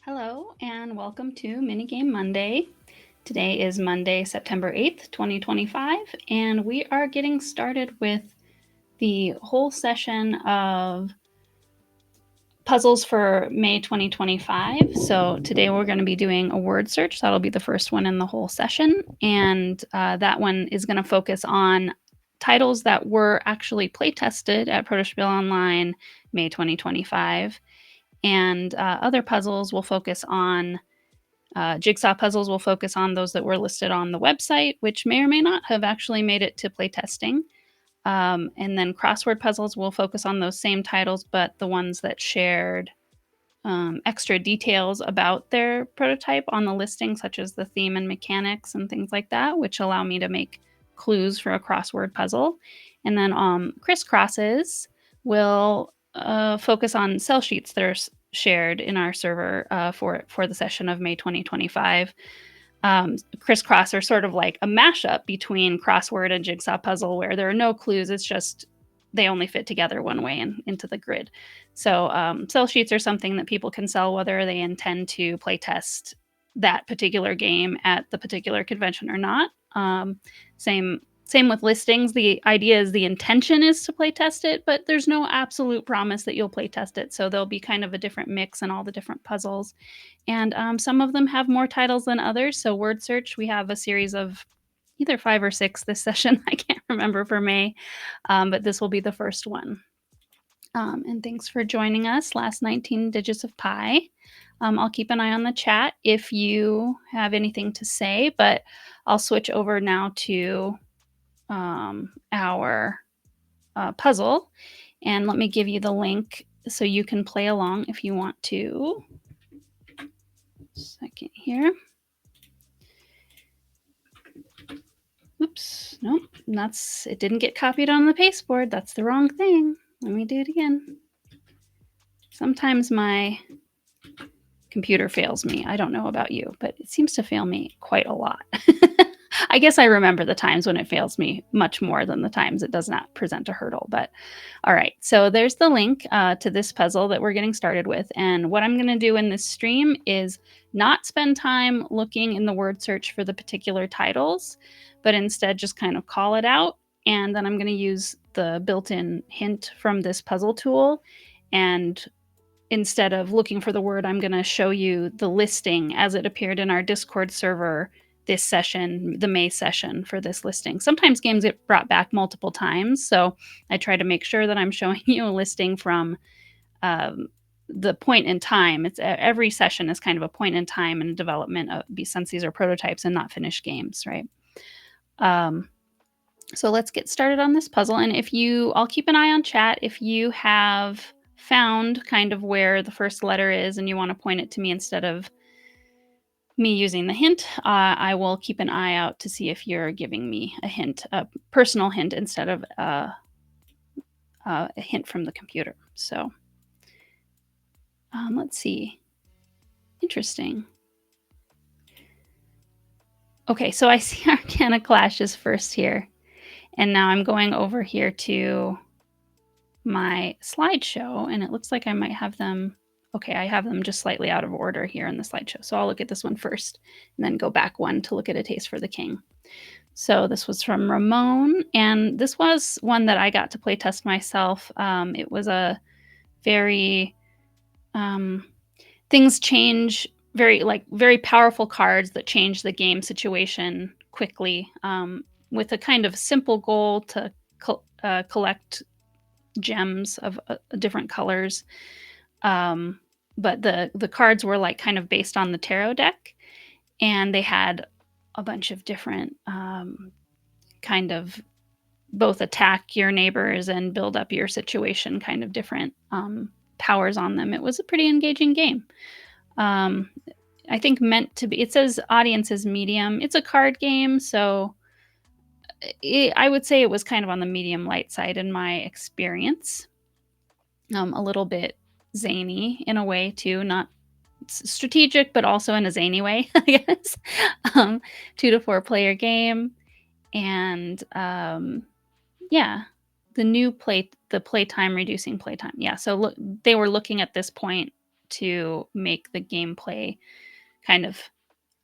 Hello and welcome to Minigame Monday. Today is Monday, September 8th, 2025, and we are getting started with the whole session of puzzles for May 2025. So today we're going to be doing a word search. That'll be the first one in the whole session, and that one is going to focus on titles that were actually play tested at Protospiel Online May 2025. And other puzzles will focus on jigsaw puzzles will focus on those that were listed on the website, which may or may not have actually made it to playtesting. And then crossword puzzles will focus on those same titles, but the ones that shared extra details about their prototype on the listing, such as the theme and mechanics and things like that, which allow me to make clues for a crossword puzzle. And then crisscrosses will focus on cell sheets that are shared in our server for the session of May 2025. Crisscross are sort of like a mashup between crossword and jigsaw puzzle where there are no clues. It's just they only fit together one way and into the grid. So cell sheets are something that people can sell whether they intend to play test that particular game at the particular convention or not. Same with listings. The idea is the intention is to play test it, but there's no absolute promise that you'll play test it. So there'll be kind of a different mix in all the different puzzles. And some of them have more titles than others. So word search, we have a series of either 5 or 6 this session. I can't remember for May, but this will be the first one. And thanks for joining us, last 19 digits of pi. I'll keep an eye on the chat if you have anything to say, but I'll switch over now to our puzzle. And let me give you the link so you can play along if you want to. Second here. Oops, nope, it didn't get copied on the pasteboard. That's the wrong thing. Let me do it again. Sometimes my computer fails me. I don't know about you, but it seems to fail me quite a lot. I guess I remember the times when it fails me much more than the times it does not present a hurdle. But all right, so there's the link to this puzzle that we're getting started with. And what I'm going to do in this stream is not spend time looking in the word search for the particular titles, but instead just kind of call it out. And then I'm going to use the built-in hint from this puzzle tool. And instead of looking for the word, I'm going to show you the listing as it appeared in our Discord server this session, the May session for this listing. Sometimes games get brought back multiple times, so I try to make sure that I'm showing you a listing from the point in time. It's every session is kind of a point in time in the development of, since these are prototypes and not finished games, right? So let's get started on this puzzle. And I'll keep an eye on chat. If you have found kind of where the first letter is and you want to point it to me instead of me using the hint, I will keep an eye out to see if you're giving me a hint, a personal hint instead of a hint from the computer. So let's see. Interesting. Okay, so I see Arcana Clashes first here. And now I'm going over here to my slideshow, and it looks like I might have them. Okay, I have them just slightly out of order here in the slideshow. So I'll look at this one first and then go back one to look at A Taste for the King. So this was from Ramon, and this was one that I got to play test myself. It was a very things change, very powerful cards that change the game situation quickly, with a kind of simple goal to collect gems of different colors. But the cards were like kind of based on the tarot deck, and they had a bunch of different kind of both attack your neighbors and build up your situation, kind of different powers on them. It was a pretty engaging game. I think meant to be. It says audience is medium. It's a card game, so I would say it was kind of on the medium light side in my experience. A little bit zany in a way too, not strategic, but also in a zany way, I guess. 2 to 4 player game, and yeah, the playtime reducing playtime. Yeah, so look, they were looking at this point to make the gameplay kind of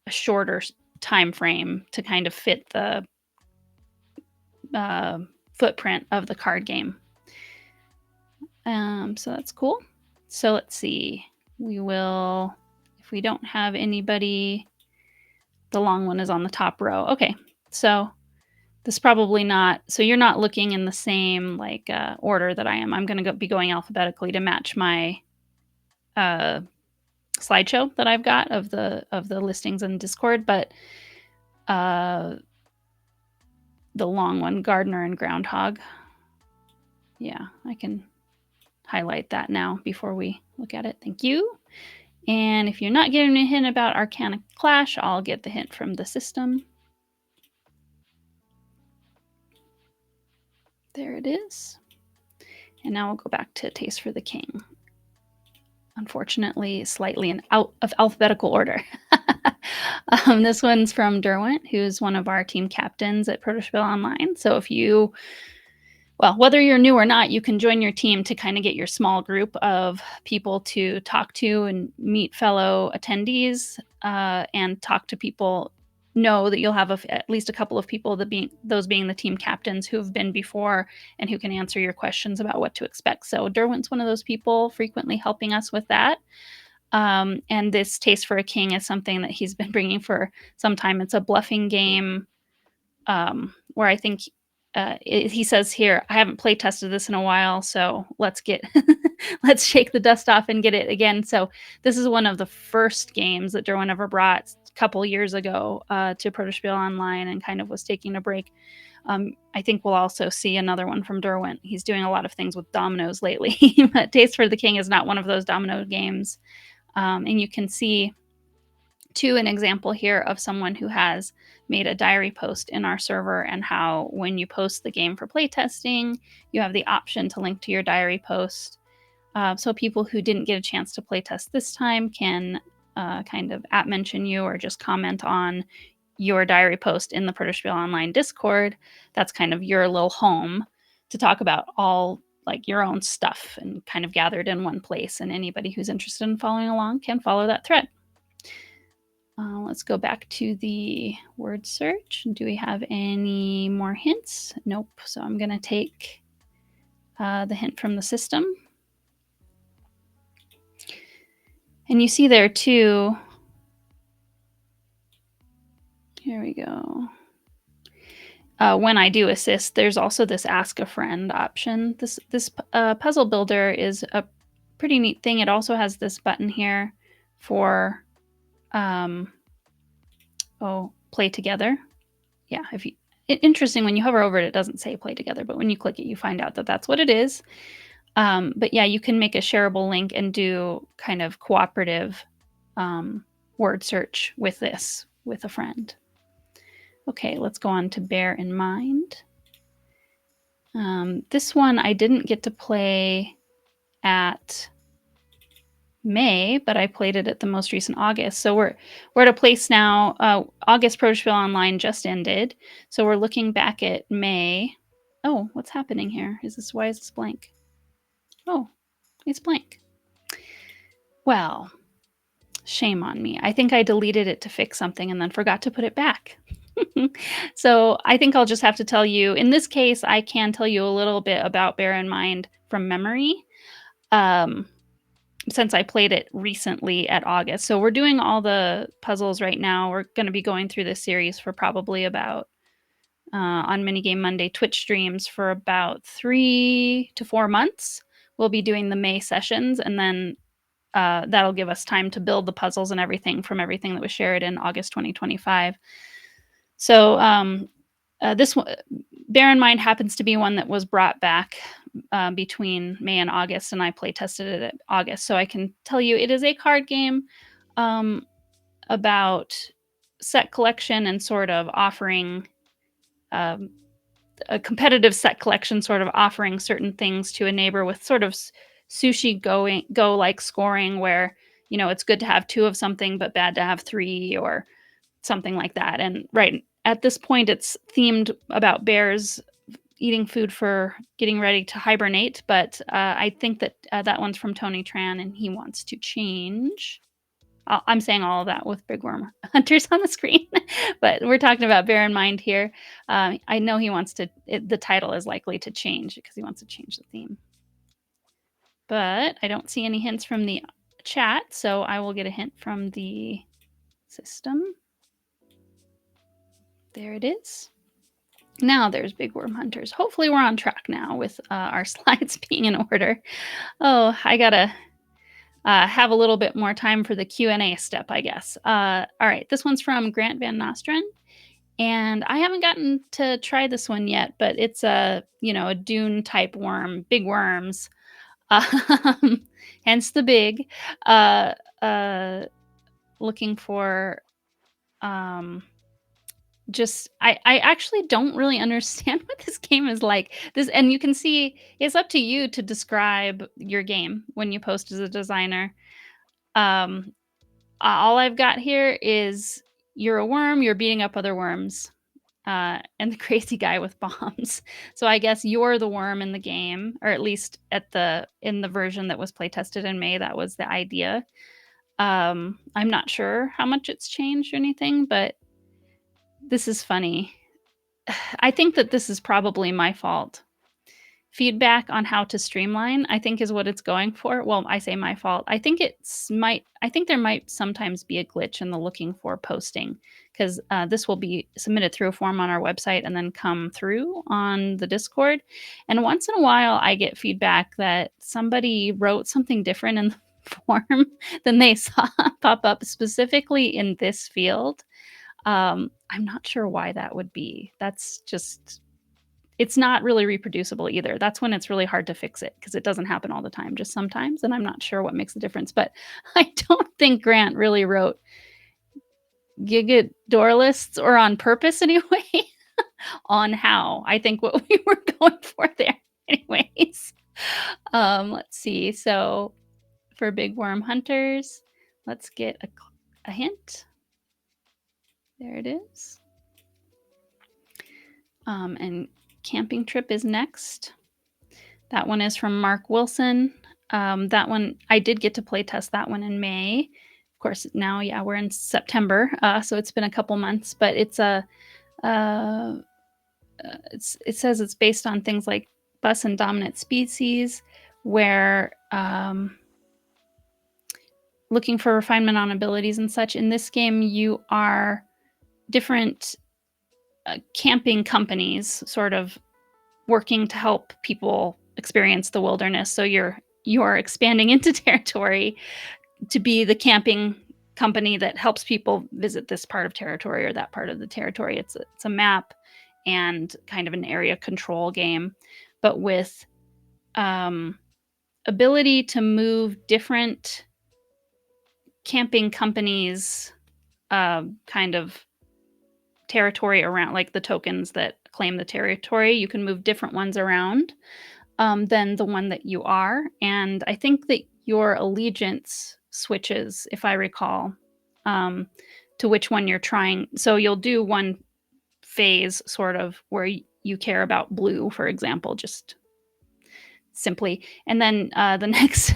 a shorter time frame to kind of fit the footprint of the card game. So that's cool. So let's see. We will, if we don't have anybody, the long one is on the top row. Okay, so this is probably not, so you're not looking in the same like order that I am. I'm going to be going alphabetically to match my slideshow that I've got of the listings in Discord, but the long one, Gardener and Groundhog. Yeah, I can highlight that now before we look at it. Thank you. And if you're not getting a hint about Arcana Clash, I'll get the hint from the system. There it is. And now we'll go back to Taste for the King. Unfortunately, slightly out of alphabetical order. This one's from Derwent, who's one of our team captains at Protospiel Online. So if you, well, whether you're new or not, you can join your team to kind of get your small group of people to talk to and meet fellow attendees and talk to people. Know that you'll have at least a couple of people that those being the team captains who have been before and who can answer your questions about what to expect. So Derwent's one of those people frequently helping us with that. And this Taste for a King is something that he's been bringing for some time. It's a bluffing game where I think he says here, I haven't play tested this in a while, so let's get let's shake the dust off and get it again. So this is one of the first games that Derwent ever brought a couple years ago to Protospiel Online and kind of was taking a break. I think we'll also see another one from Derwent. He's doing a lot of things with dominoes lately, but Taste for the King is not one of those domino games. And you can see to an example here of someone who has made a diary post in our server and how when you post the game for playtesting, you have the option to link to your diary post. So people who didn't get a chance to playtest this time can kind of @mention you or just comment on your diary post in the Protospiel Online Discord. That's kind of your little home to talk about all like your own stuff and kind of gathered in one place. And anybody who's interested in following along can follow that thread. Let's go back to the word search. Do we have any more hints? Nope. So I'm going to take the hint from the system. And you see there too, here we go. When I do assist, there's also this Ask a Friend option. This puzzle builder is a pretty neat thing. It also has this button here for play together. Yeah, interesting, when you hover over it, it doesn't say play together, but when you click it, you find out that that's what it is. But yeah, you can make a shareable link and do kind of cooperative word search with this, with a friend. Okay, let's go on to Bear in Mind. This one I didn't get to play at May, but I played it at the most recent August. So we're at a place now. August Protospiel Online just ended, so we're looking back at May. Oh, what's happening here? Why is this blank? Oh, it's blank. Well, shame on me. I think I deleted it to fix something and then forgot to put it back. So I think I'll just have to tell you. In this case, I can tell you a little bit about Bear in Mind from memory. Since I played it recently at August. So we're doing all the puzzles right now. We're going to be going through this series for probably about, on Minigame Monday Twitch streams for about 3 to 4 months. We'll be doing the May sessions, and then that'll give us time to build the puzzles and everything from everything that was shared in August 2025. So this one, Bear in Mind, happens to be one that was brought back between May and August, and I play tested it at August. So I can tell you it is a card game about set collection and sort of offering a competitive set collection, sort of offering certain things to a neighbor with sort of sushi go like scoring, where it's good to have 2 of something but bad to have 3 or something like that. And right at this point, it's themed about bears eating food for getting ready to hibernate, but I think that that one's from Tony Tran, and he wants to change. I'm saying all of that with big worm hunters on the screen, but we're talking about bear in mind here. I know he wants to, the title is likely to change because he wants to change the theme. But I don't see any hints from the chat, so I will get a hint from the system. There it is. Now there's big worm hunters. Hopefully we're on track now with our slides being in order. Oh, I gotta have a little bit more time for the Q&A step, I guess. All right, this one's from Grant Van Nostrand, and I haven't gotten to try this one yet, but it's a dune type worm, big worms, hence the big. Looking for just I actually don't really understand what this game is like. And you can see it's up to you to describe your game when you post as a designer. All I've got here is you're a worm, you're beating up other worms, and the crazy guy with bombs. So I guess you're the worm in the game, or at least in the version that was play tested in May, that was the idea. I'm not sure how much it's changed or anything, but this is funny. I think that this is probably my fault. Feedback on how to streamline, I think, is what it's going for. Well, I say my fault. I think there might sometimes be a glitch in the looking for posting, because this will be submitted through a form on our website and then come through on the Discord. And once in a while, I get feedback that somebody wrote something different in the form than they saw pop up specifically in this field. I'm not sure why that would be. It's not really reproducible either. That's when it's really hard to fix it, because it doesn't happen all the time, just sometimes, and I'm not sure what makes the difference. But I don't think Grant really wrote Giga door lists, or on purpose anyway, on how. I think what we were going for there anyways. Let's see. So for big worm hunters, let's get a hint. There it is. And camping trip is next. That one is from Mark Wilson. That one, I did get to play test that one in May. Of course, now, yeah, we're in September, so it's been a couple months, but it says it's based on things like bus and dominant species, where looking for refinement on abilities and such. In this game, you are different camping companies sort of working to help people experience the wilderness. So you're expanding into territory to be the camping company that helps people visit this part of territory or that part of the territory. It's a map and kind of an area control game, but with ability to move different camping companies kind of territory around, like the tokens that claim the territory. You can move different ones around than the one that you are. And I think that your allegiance switches, if I recall, to which one you're trying. So you'll do one phase sort of where you care about blue, for example, just simply. And then the next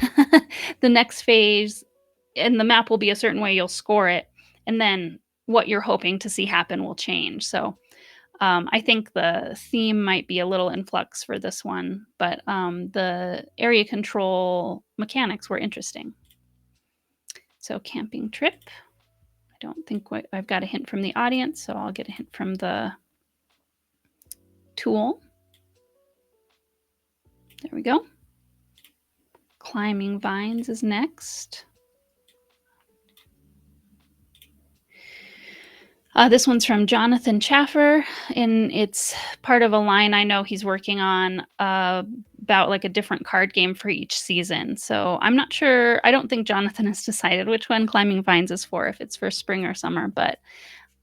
the next phase, and the map will be a certain way, you'll score it. And then what you're hoping to see happen will change. So I think the theme might be a little in flux for this one, but the area control mechanics were interesting. So camping trip. I don't think I've got a hint from the audience, so I'll get a hint from the tool. There we go. Climbing vines is next. This one's from Jonathan Chaffer, and it's part of a line I know he's working on about like a different card game for each season. So I'm not sure. I don't think Jonathan has decided which one Climbing Vines is for, if it's for spring or summer, but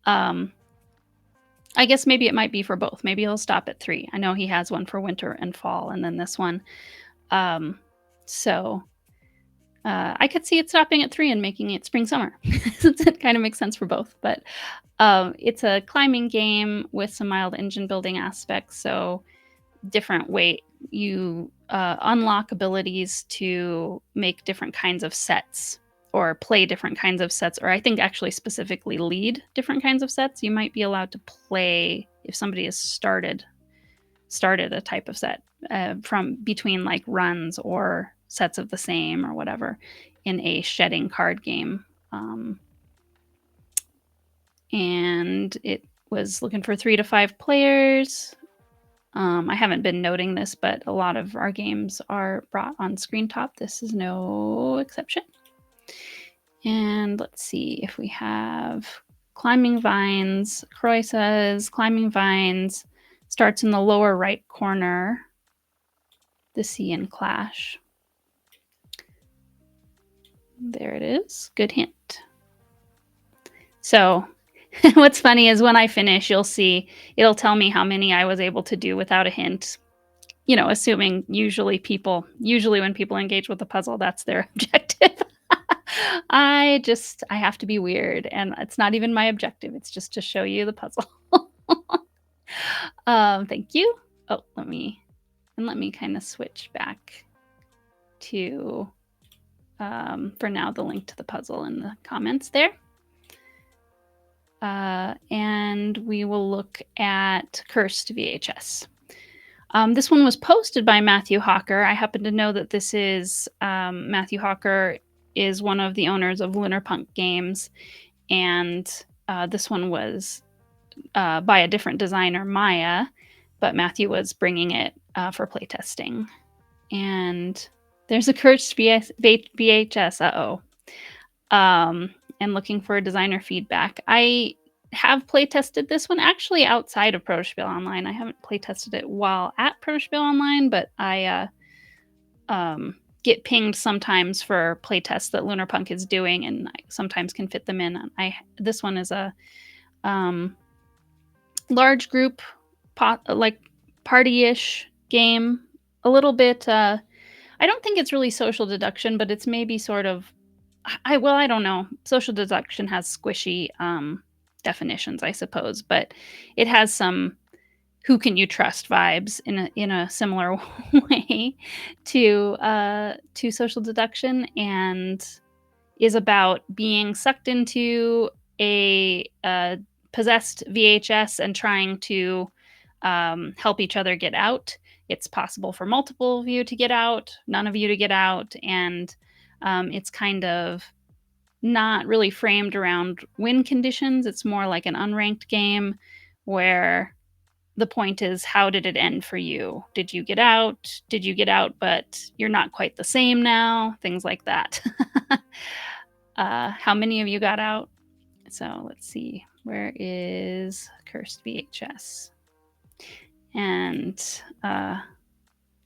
I guess maybe it might be for both. Maybe he'll stop at 3. I know he has one for winter and fall, and then this one. So I could see it stopping at 3 and making it spring summer. It kind of makes sense for both, but it's a climbing game with some mild engine building aspects. So different way you unlock abilities to make different kinds of sets or play different kinds of sets, or I think actually specifically lead different kinds of sets. You might be allowed to play if somebody has started a type of set from between like runs or sets of the same or whatever in a shedding card game. And it was looking for 3 to 5 players. I haven't been noting this, but a lot of our games are brought on screen top. This is no exception. And let's see if we have climbing vines. Croy says climbing vines starts in the lower right corner. The sea and clash. There it is. Good hint. So what's funny is when I finish, you'll see it'll tell me how many I was able to do without a hint. You know, assuming usually when people engage with the puzzle, that's their objective. I have to be weird, and it's not even my objective. It's just to show you the puzzle. Thank you. Oh, let me kind of switch back to, for now, the link to the puzzle in the comments there. And we will look at Cursed VHS. This one was posted by Matthew Hawker. I happen to know that this is Matthew Hawker is one of the owners of Lunar Punk Games, and this one was by a different designer, Maya, but Matthew was bringing it for playtesting. And there's a Cursed VHS. And looking for designer feedback. I have playtested this one actually outside of Protospiel Online. I haven't playtested it while at Protospiel Online, but I get pinged sometimes for playtests that Lunar Punk is doing, and I sometimes can fit them in. This one is a large group, like party-ish game. A little bit. I don't think it's really social deduction, but it's maybe sort of. I don't know. Social deduction has squishy definitions, I suppose, but it has some "who can you trust" vibes in a similar way to social deduction, and is about being sucked into a possessed VHS and trying to help each other get out. It's possible for multiple of you to get out, none of you to get out, and it's kind of not really framed around win conditions. It's more like an unranked game where the point is, how did it end for you? Did you get out? Did you get out, but you're not quite the same now? Things like that. How many of you got out? So let's see. Where is Cursed VHS? And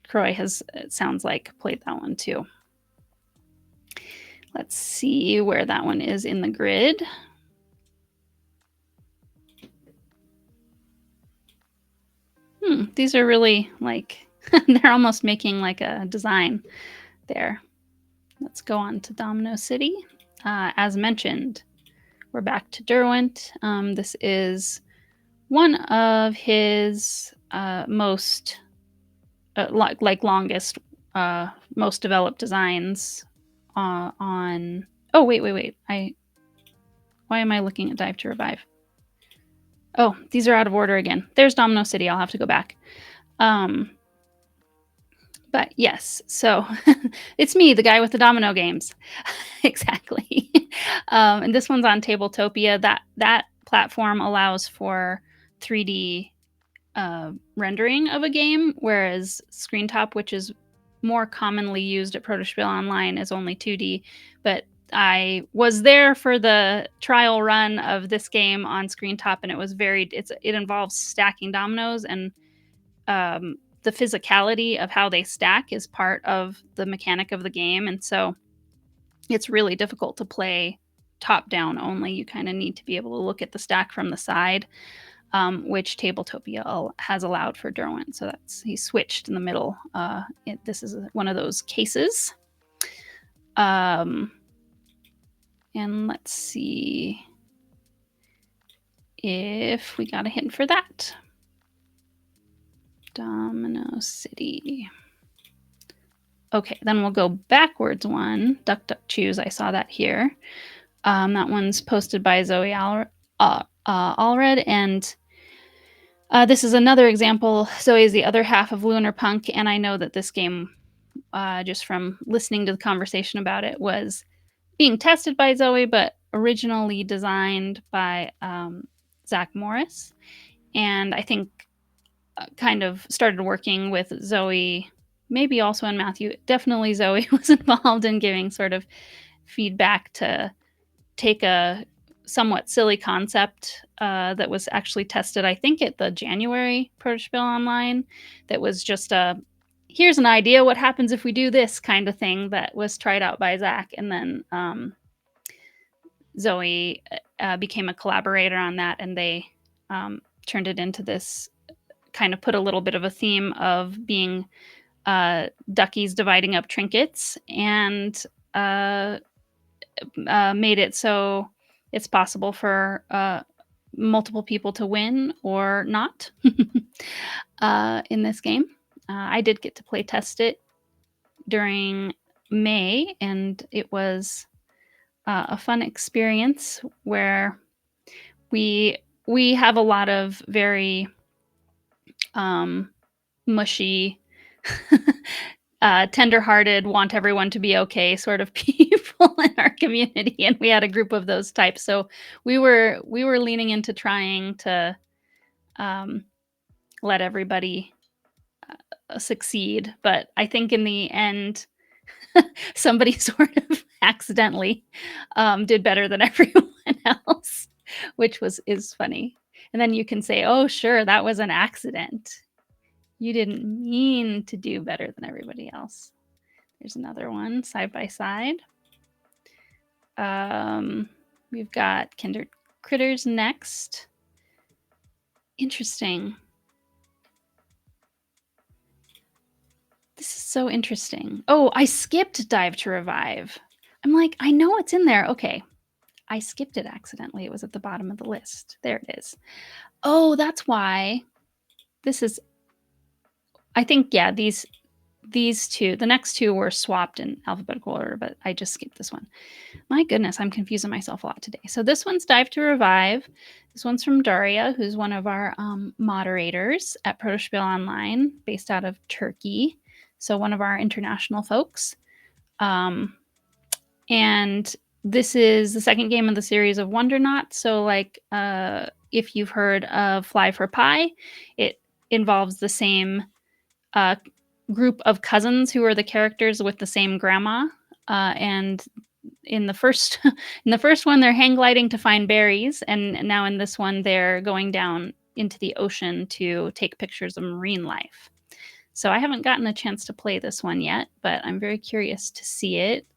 Croy has, it sounds like, played that one too. Let's see where that one is in the grid. These are really like, they're almost making like a design there. Let's go on to Domino City. As mentioned, we're back to Derwent. This is one of his most, longest, most developed designs on. Oh, wait. Why am I looking at Dive to Revive? Oh, these are out of order again. There's Domino City. I'll have to go back. But yes, so it's me, the guy with the domino games. Exactly. And this one's on Tabletopia. That platform allows for 3D rendering of a game, whereas Screentop, which is more commonly used at Protospiel Online, is only 2D. But I was there for the trial run of this game on Screentop, and it was it involves stacking dominoes, and the physicality of how they stack is part of the mechanic of the game. And so it's really difficult to play top down only. You kind of need to be able to look at the stack from the side, which Tabletopia has allowed for Derwent. So he switched in the middle. This is one of those cases. And let's see if we got a hint for that. Domino City. Okay, then we'll go backwards one. Duck, Duck, Choose. I saw that here. That one's posted by Zoe Allred, and this is another example. Zoe is the other half of Lunar Punk, and I know that this game, just from listening to the conversation about it, was being tested by Zoe, but originally designed by Zach Morris. And I think kind of started working with Zoe, maybe also in Matthew. Definitely Zoe was involved in giving sort of feedback to take a somewhat silly concept that was actually tested, I think, at the January Protospiel Online, that was just a here's an idea, what happens if we do this kind of thing, that was tried out by Zach. And then Zoe became a collaborator on that, and they turned it into this, kind of put a little bit of a theme of being duckies dividing up trinkets, and made it so it's possible for multiple people to win or not in this game. I did get to play test it during May, and it was a fun experience where we have a lot of very mushy, tender-hearted, want everyone to be okay sort of people in our community, and we had a group of those types. So we were leaning into trying to let everybody succeed, but I think in the end, somebody sort of accidentally did better than everyone else, which is funny. And then you can say, "Oh, sure, that was an accident. You didn't mean to do better than everybody else." There's another one, side by side. We've got Kindred Critters next. Interesting. This is so interesting. Oh, I skipped Dive to Revive. I'm like, I know it's in there. Okay. I skipped it accidentally. It was at the bottom of the list. There it is. Oh, that's why. This is, I think, yeah, these two, the next two were swapped in alphabetical order, but I just skipped this one. My goodness, I'm confusing myself a lot today. So this one's Dive to Revive. This one's from Daria, who's one of our moderators at Protospiel Online, based out of Turkey. So one of our international folks. And this is the second game of the series of Wondernaut. So like, if you've heard of Fly for Pie, it involves the same group of cousins who are the characters with the same grandma. And in the first one, they're hang gliding to find berries, and now in this one, they're going down into the ocean to take pictures of marine life. So I haven't gotten a chance to play this one yet, but I'm very curious to see it.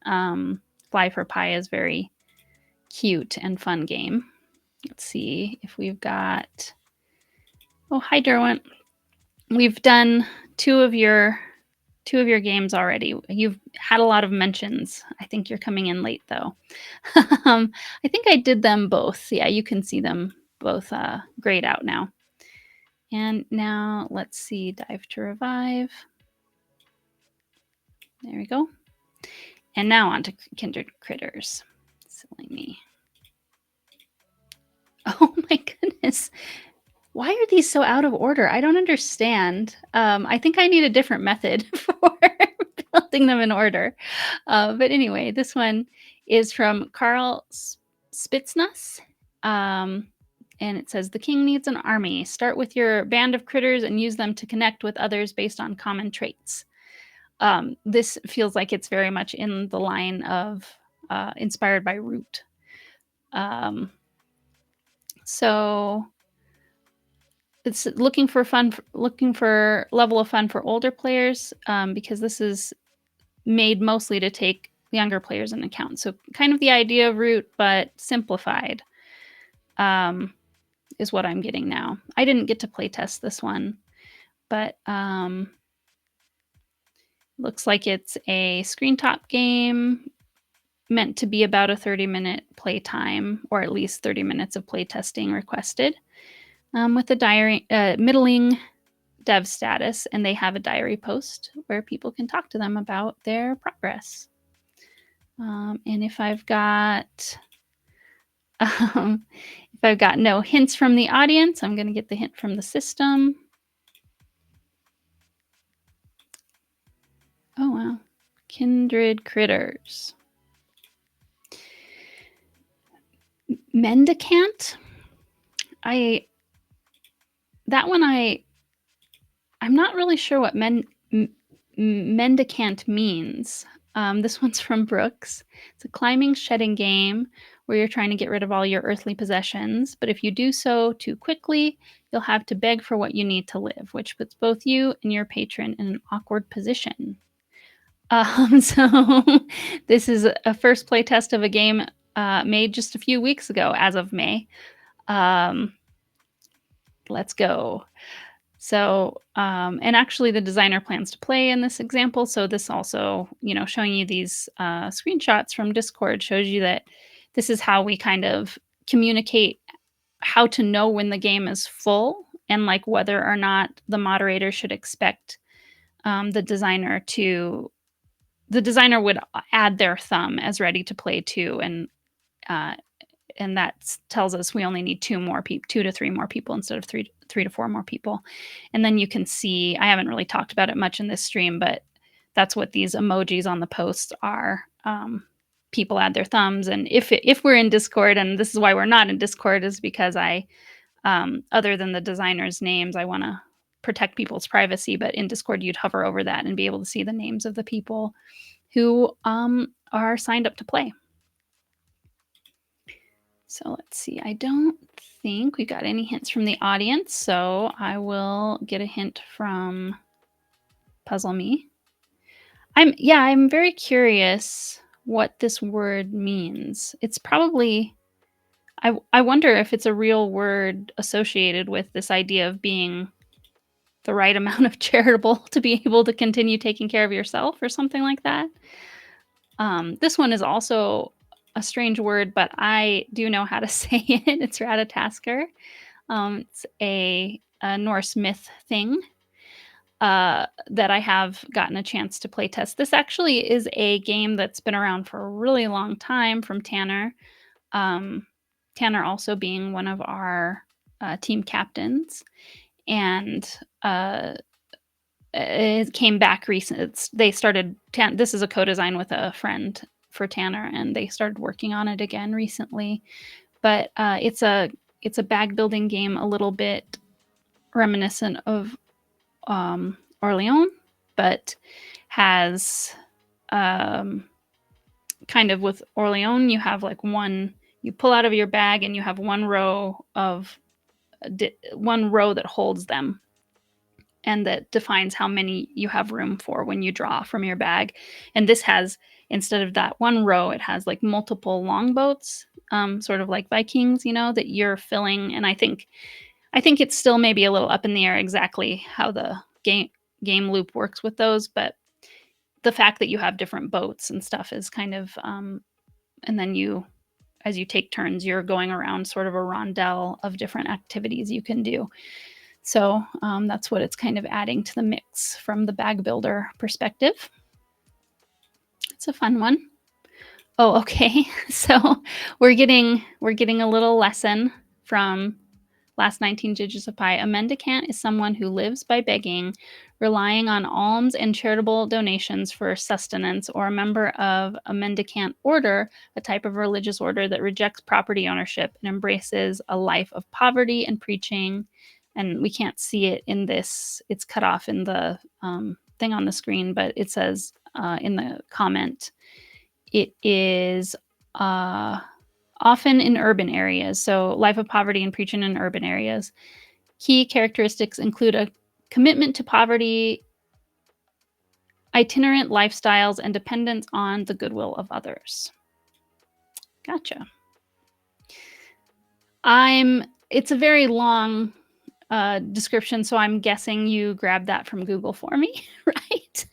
Fly for Pie is very cute and fun game. Let's see if we've got. Oh, hi, Derwent. We've done two of your games already. You've had a lot of mentions. I think you're coming in late, though. I think I did them both. Yeah, you can see them both grayed out now. And now let's see, Dive to Revive. There we go. And now on to Kindred Critters. Silly me. Oh my goodness. Why are these so out of order? I don't understand. I think I need a different method for building them in order. But anyway, this one is from Carl Spitznus. And it says, the king needs an army. Start with your band of critters and use them to connect with others based on common traits. This feels like it's very much in the line of inspired by Root. So it's looking for level of fun for older players, because this is made mostly to take younger players into account. So kind of the idea of Root, but simplified, is what I'm getting now. I didn't get to play test this one, but looks like it's a screen top game meant to be about a 30-minute play time, or at least 30 minutes of play testing requested, with a middling dev status, and they have a diary post where people can talk to them about their progress. And if I've got no hints from the audience, I'm going to get the hint from the system. Oh, wow. Kindred critters. Mendicant? I'm not really sure what mendicant means. This one's from Brooks. It's a climbing shedding game where you're trying to get rid of all your earthly possessions, but if you do so too quickly, you'll have to beg for what you need to live, which puts both you and your patron in an awkward position. So this is a first play test of a game made just a few weeks ago, as of May. Let's go. So, and actually the designer plans to play in this example. So this also, showing you these screenshots from Discord shows you that this is how we kind of communicate how to know when the game is full and like whether or not the moderator should expect the designer would add their thumb as ready to play too. And that tells us we only need 2 to 3 more people instead of 3 to 4 more people. And then you can see, I haven't really talked about it much in this stream, but that's what these emojis on the posts are. People add their thumbs. And if we're in Discord, and this is why we're not in Discord, is because other than the designers' names, I want to protect people's privacy. But in Discord, you'd hover over that and be able to see the names of the people who are signed up to play. So let's see. I don't think we got any hints from the audience, so I will get a hint from Puzzle Me. I'm very curious what this word means. It's probably, I wonder if it's a real word associated with this idea of being the right amount of charitable to be able to continue taking care of yourself or something like that. This one is also a strange word, but I do know how to say it. It's Ratatasker. It's a Norse myth thing that I have gotten a chance to play test. This actually is a game that's been around for a really long time from Tanner. Tanner also being one of our team captains. And it came back recent. They started, this is a co-design with a friend for Tanner, and they started working on it again recently. But it's a bag building game, a little bit reminiscent of Orleans, but has kind of, with Orleans, you have like you pull out of your bag and you have one row that holds them, and that defines how many you have room for when you draw from your bag. And this has, instead of that one row, it has like multiple longboats, sort of like Vikings, that you're filling. And I think it's still maybe a little up in the air exactly how the game loop works with those, but the fact that you have different boats and stuff is kind of, and then as you take turns, you're going around sort of a rondel of different activities you can do. So that's what it's kind of adding to the mix from the bag builder perspective. It's a fun one. Oh, okay. So we're getting a little lesson from Last 19 Digits of Pi. A mendicant is someone who lives by begging, relying on alms and charitable donations for sustenance, or a member of a mendicant order, a type of religious order that rejects property ownership and embraces a life of poverty and preaching. And we can't see it in this. It's cut off in the thing on the screen, but it says in the comment, it is often in urban areas. So life of poverty and preaching in urban areas. Key characteristics include a commitment to poverty, itinerant lifestyles, and dependence on the goodwill of others. Gotcha. It's a very long description, so I'm guessing you grabbed that from Google for me, right?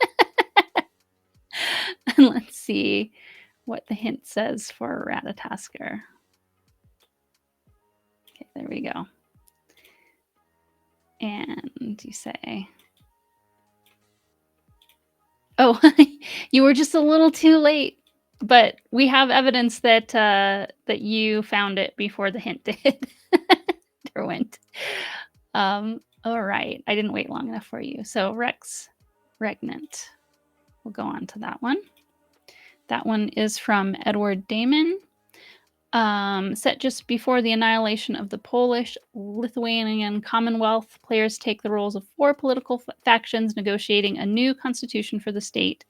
And let's see what the hint says for Ratatasker. Okay, there we go. And you say, oh, you were just a little too late, but we have evidence that that you found it before the hint did. Derwent. All right, I didn't wait long enough for you. So Rex Regnant. We'll go on to that one. That one is from Edward Damon. Set just before the annihilation of the Polish-Lithuanian Commonwealth, players take the roles of 4 political factions negotiating a new constitution for the state,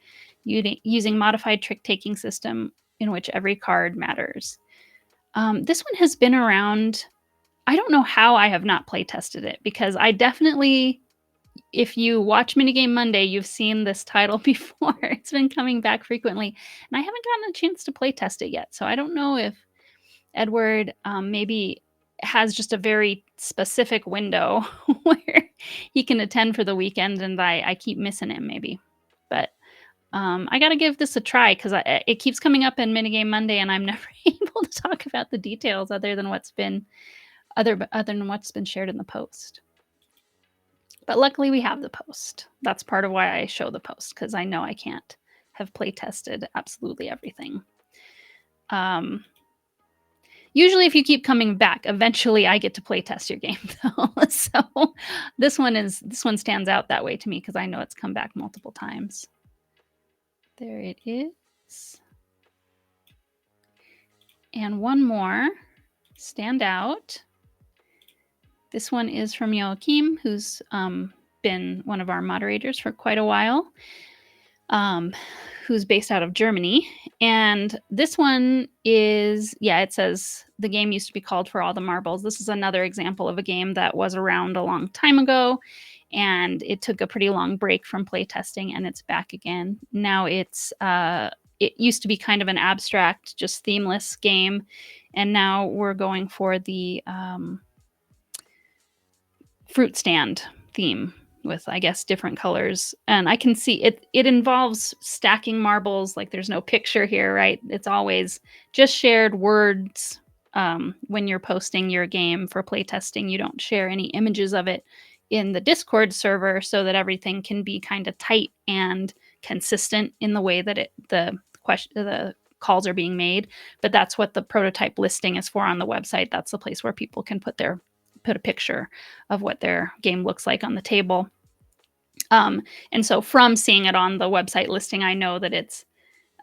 using modified trick-taking system in which every card matters. This one has been around. I don't know how I have not play tested it, because I definitely, if you watch Minigame Monday, you've seen this title before. It's been coming back frequently, and I haven't gotten a chance to play test it yet. So I don't know if Edward maybe has just a very specific window where he can attend for the weekend, and I keep missing him maybe. But I got to give this a try, because it keeps coming up in Minigame Monday, and I'm never able to talk about the details other than what's been shared in the post. But luckily we have the post. That's part of why I show the post, because I know I can't have play tested absolutely everything. Usually if you keep coming back, eventually I get to play test your game though. So this one stands out that way to me, because I know it's come back multiple times. There it is. And one more stand out. This one is from Joachim, who's been one of our moderators for quite a while, who's based out of Germany. And this one is, it says the game used to be called For All the Marbles. This is another example of a game that was around a long time ago, and it took a pretty long break from playtesting, and it's back again. Now it's it used to be kind of an abstract, just themeless game, and now we're going for the fruit stand theme with, I guess, different colors. And I can see it involves stacking marbles. Like, there's no picture here, right? It's always just shared words. When you're posting your game for playtesting, you don't share any images of it in the Discord server, so that everything can be kind of tight and consistent in the way that the calls are being made. But that's what the prototype listing is for on the website. That's the place where people can put a picture of what their game looks like on the table. And so from seeing it on the website listing, I know that it's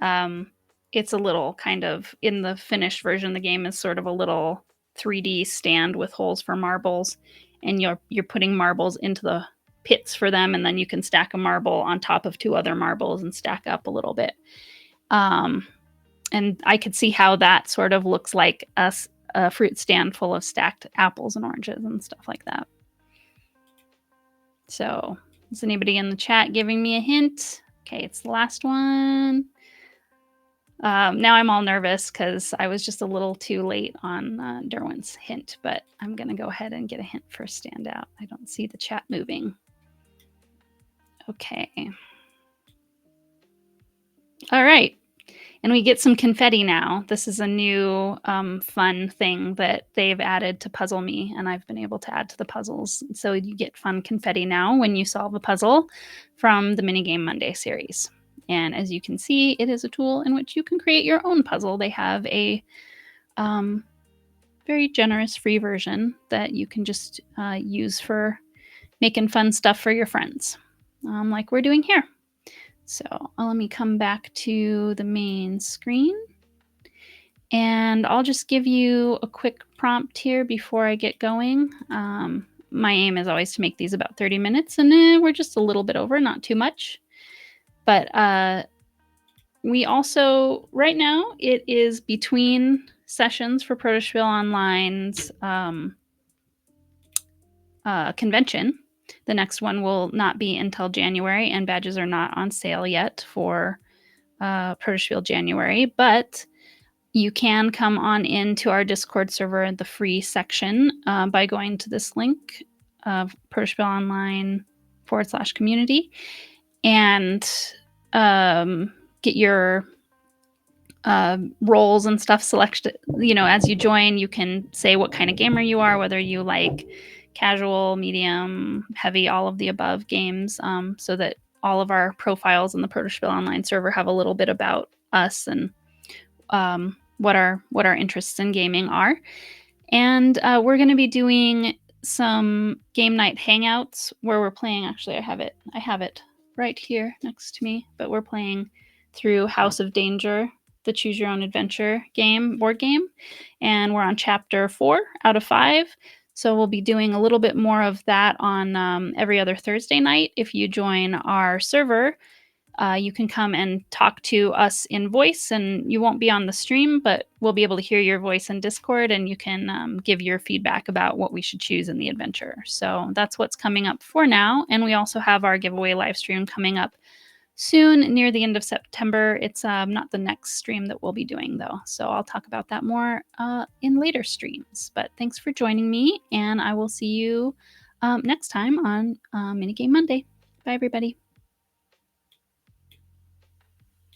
a little kind of, in the finished version, the game is sort of a little 3D stand with holes for marbles, and you're putting marbles into the pits for them, and then you can stack a marble on top of 2 other marbles and stack up a little bit. And I could see how that sort of looks like a fruit stand full of stacked apples and oranges and stuff like that. So, is anybody in the chat giving me a hint? Okay, it's the last one. Now I'm all nervous because I was just a little too late on Derwin's hint, but I'm going to go ahead and get a hint for standout. I don't see the chat moving. Okay. All right. And we get some confetti now. This is a new fun thing that they've added to Puzzle Me, and I've been able to add to the puzzles. So you get fun confetti now when you solve a puzzle from the Minigame Monday series. And as you can see, it is a tool in which you can create your own puzzle. They have a very generous free version that you can just use for making fun stuff for your friends, like we're doing here. So let me come back to the main screen, and I'll just give you a quick prompt here before I get going. My aim is always to make these about 30 minutes, and we're just a little bit over, not too much. But we also, right now, it is between sessions for Protospiel Online's convention. The next one will not be until January, and badges are not on sale yet for Protospiel January, but you can come on into our Discord server in the free section by going to this link of Protospiel Online /community and get your roles and stuff selected. As you join, you can say what kind of gamer you are, whether you like casual, medium, heavy, all of the above games, so that all of our profiles in the Protospiel Online server have a little bit about us and what our interests in gaming are. And we're going to be doing some game night hangouts where we're playing. Actually, I have it right here next to me, but we're playing through House of Danger, the Choose Your Own Adventure board game, and we're on chapter 4 out of 5. So we'll be doing a little bit more of that on every other Thursday night. If you join our server, you can come and talk to us in voice, and you won't be on the stream, but we'll be able to hear your voice in Discord, and you can give your feedback about what we should choose in the adventure. So that's what's coming up for now. And we also have our giveaway live stream coming up soon, near the end of September. It's not the next stream that we'll be doing, though. So I'll talk about that more in later streams. But thanks for joining me, and I will see you next time on Minigame Monday. Bye, everybody.